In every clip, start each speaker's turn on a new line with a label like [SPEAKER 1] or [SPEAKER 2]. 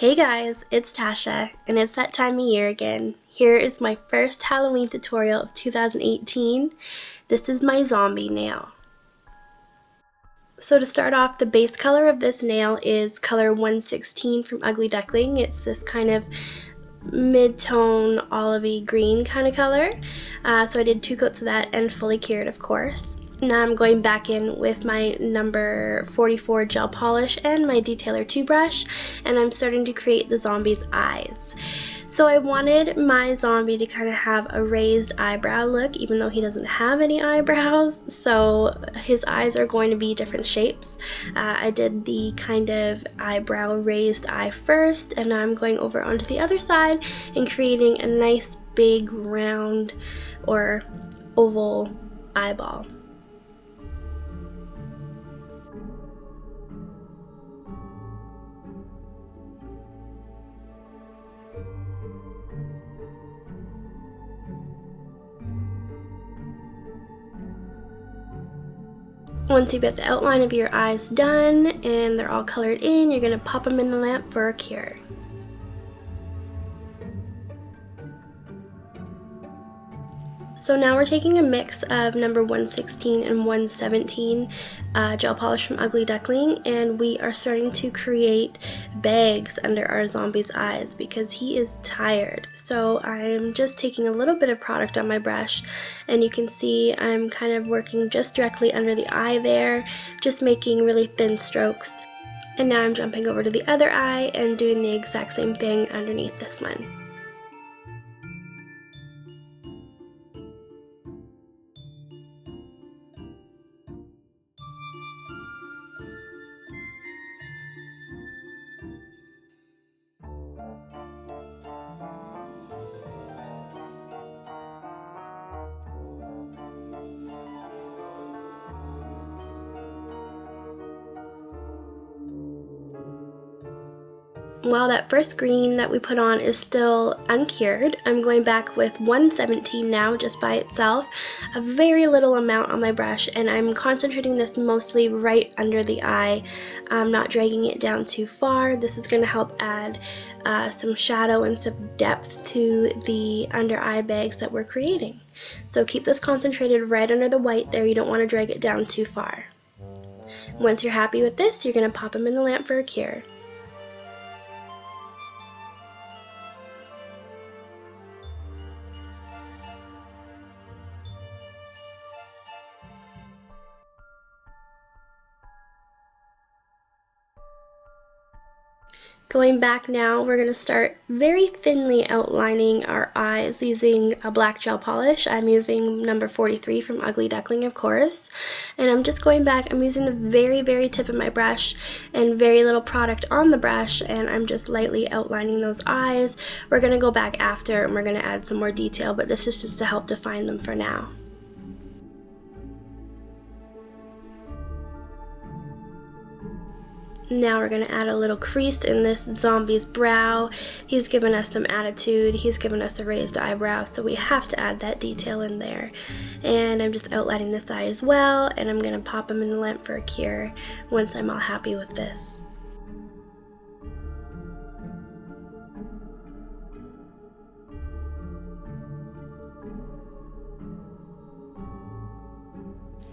[SPEAKER 1] Hey guys, it's Tasha, and it's that time of year again. Here is my first Halloween tutorial of 2018. This is my zombie nail. So to start off, the base color of this nail is color 116 from Ugly Duckling. It's this kind of mid-tone olivey green kind of color. So I did 2 coats of that and fully cured, of course. Now I'm going back in with my number 44 gel polish and my detailer 2 brush, and I'm starting to create the zombie's eyes. So I wanted my zombie to kind of have a raised eyebrow look, even though he doesn't have any eyebrows, so his eyes are going to be different shapes. I did the kind of eyebrow raised eye first, and now I'm going over onto the other side and creating a nice big round or oval eyeball. Once you get the outline of your eyes done and they're all colored in, you're going to pop them in the lamp for a cure. So now we're taking a mix of number 116 and 117 gel polish from Ugly Duckling, and we are starting to create bags under our zombie's eyes because he is tired. So I'm just taking a little bit of product on my brush, and you can see I'm kind of working just directly under the eye there, just making really thin strokes. And now I'm jumping over to the other eye and doing the exact same thing underneath this one. While that first green that we put on is still uncured, I'm going back with 117 now just by itself, a very little amount on my brush, and I'm concentrating this mostly right under the eye. I'm not dragging it down too far. This is going to help add some shadow and some depth to the under eye bags that we're creating. So keep this concentrated right under the white there. You don't want to drag it down too far. Once you're happy with this, you're going to pop them in the lamp for a cure. Going back now, we're going to start very thinly outlining our eyes using a black gel polish. I'm using number 43 from Ugly Duckling, of course. And I'm just going back, I'm using the very tip of my brush and very little product on the brush, and I'm just lightly outlining those eyes. We're going to go back after and we're going to add some more detail, but this is just to help define them for now. Now we're going to add a little crease in this zombie's brow. He's given us some attitude, he's given us a raised eyebrow, so we have to add that detail in there. And I'm just outlining this eye as well, and I'm going to pop him in the lamp for a cure once I'm all happy with this.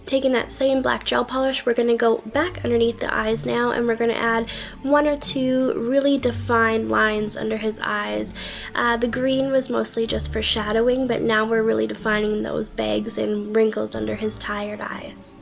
[SPEAKER 1] Taking that same black gel polish, we're going to go back underneath the eyes now, and we're going to add 1 or 2 really defined lines under his eyes. The green was mostly just for shadowing, but now we're really defining those bags and wrinkles under his tired eyes.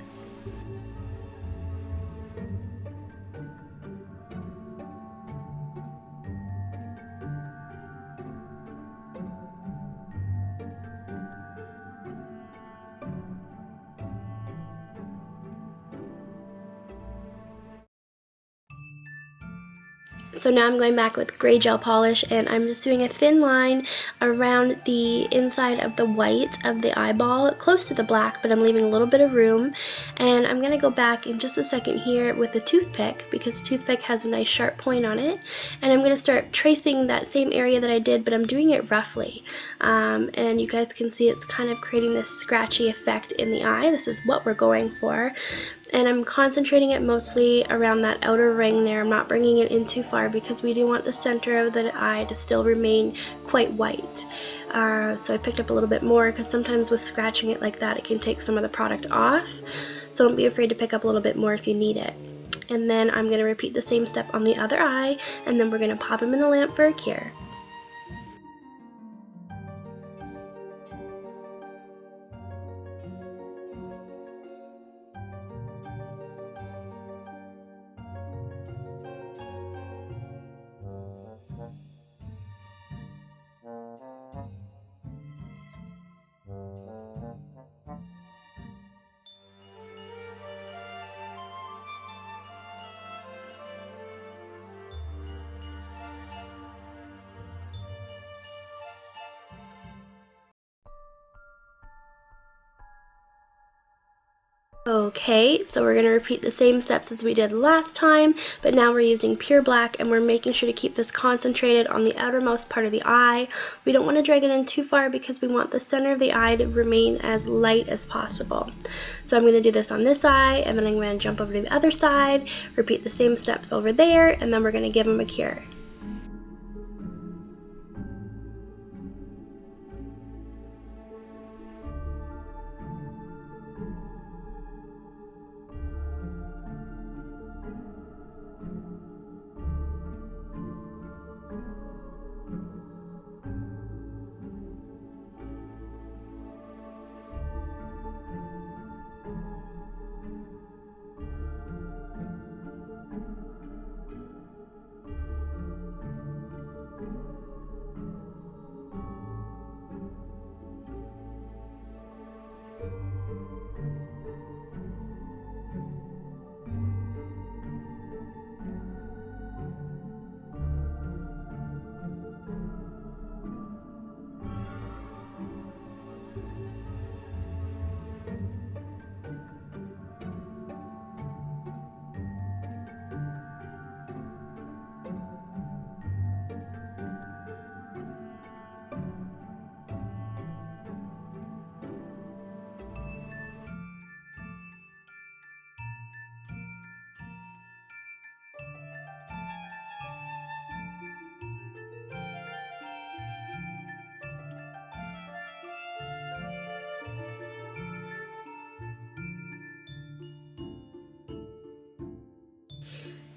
[SPEAKER 1] So now I'm going back with gray gel polish, and I'm just doing a thin line around the inside of the white of the eyeball, close to the black, but I'm leaving a little bit of room. And I'm going to go back in just a second here with a toothpick, because the toothpick has a nice sharp point on it. And I'm going to start tracing that same area that I did, but I'm doing it roughly. And you guys can see it's kind of creating this scratchy effect in the eye. This is what we're going for. And I'm concentrating it mostly around that outer ring there. I'm not bringing it in too far because we do want the center of the eye to still remain quite white. So I picked up a little bit more because sometimes with scratching it like that, it can take some of the product off. So don't be afraid to pick up a little bit more if you need it. And then I'm going to repeat the same step on the other eye, and then we're going to pop him in the lamp for a cure. Okay, so we're going to repeat the same steps as we did last time, but now we're using pure black, and we're making sure to keep this concentrated on the outermost part of the eye. We don't want to drag it in too far because we want the center of the eye to remain as light as possible. So I'm going to do this on this eye, and then I'm going to jump over to the other side, repeat the same steps over there, and then we're going to give him a cure.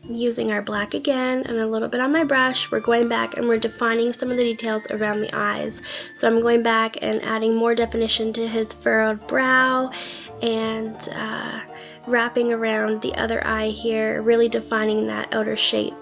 [SPEAKER 1] Using our black again and a little bit on my brush, we're going back and we're defining some of the details around the eyes. So I'm going back and adding more definition to his furrowed brow and wrapping around the other eye here, really defining that outer shape.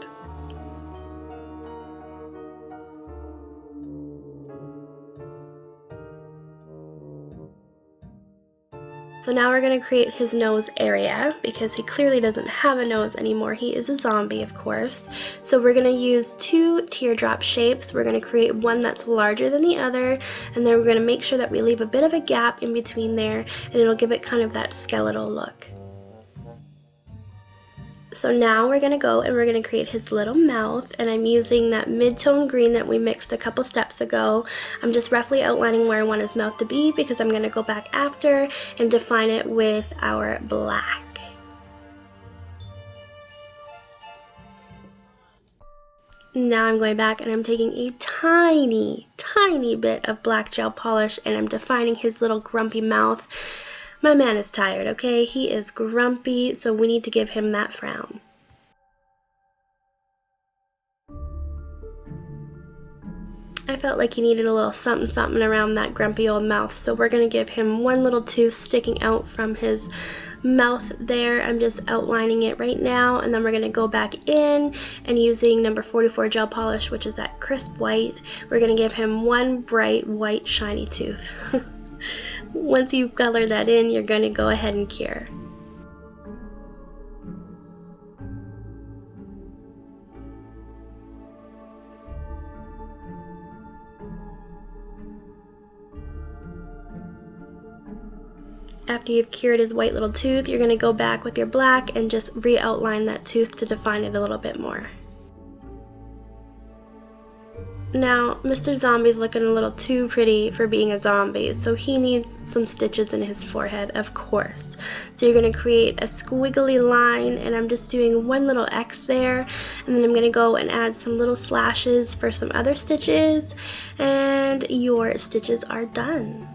[SPEAKER 1] So now we're going to create his nose area because he clearly doesn't have a nose anymore. He is a zombie, of course. So we're going to use two teardrop shapes. We're going to create one that's larger than the other, and then we're going to make sure that we leave a bit of a gap in between there, and it'll give it kind of that skeletal look. So now we're going to go and we're going to create his little mouth, and I'm using that mid-tone green that we mixed a couple steps ago. I'm just roughly outlining where I want his mouth to be because I'm going to go back after and define it with our black. Now I'm going back and I'm taking a tiny bit of black gel polish and I'm defining his little grumpy mouth. My man is tired, okay? He is grumpy, so we need to give him that frown. I felt like he needed a little something around that grumpy old mouth, so we're going to give him one little tooth sticking out from his mouth there. I'm just outlining it right now, and then we're going to go back in and using number 44 gel polish, which is that crisp white, we're going to give him one bright white shiny tooth. Once you've colored that in, you're going to go ahead and cure. After you've cured his white little tooth, you're going to go back with your black and just re-outline that tooth to define it a little bit more. Now, Mr. Zombie's looking a little too pretty for being a zombie, so he needs some stitches in his forehead, of course. So you're going to create a squiggly line, and I'm just doing one little X there, and then I'm going to go and add some little slashes for some other stitches, and your stitches are done.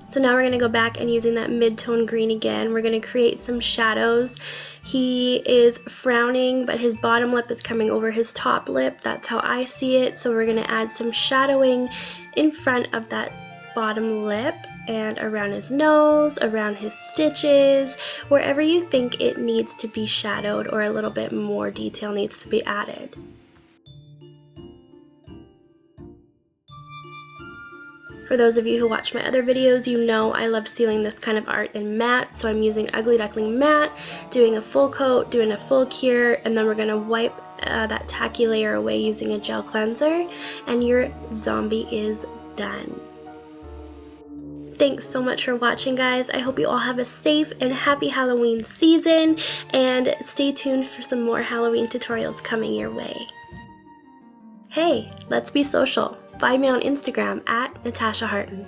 [SPEAKER 1] So now we're going to go back and using that mid-tone green again, we're going to create some shadows. He is frowning, but his bottom lip is coming over his top lip. That's how I see it. So we're going to add some shadowing in front of that bottom lip and around his nose, around his stitches, wherever you think it needs to be shadowed or a little bit more detail needs to be added. For those of you who watch my other videos, you know I love sealing this kind of art in matte, so I'm using Ugly Duckling matte, doing a full coat, doing a full cure, and then we're going to wipe that tacky layer away using a gel cleanser, and your zombie is done. Thanks so much for watching, guys. I hope you all have a safe and happy Halloween season, and stay tuned for some more Halloween tutorials coming your way. Hey, let's be social. Find me on Instagram at Natasha Harton.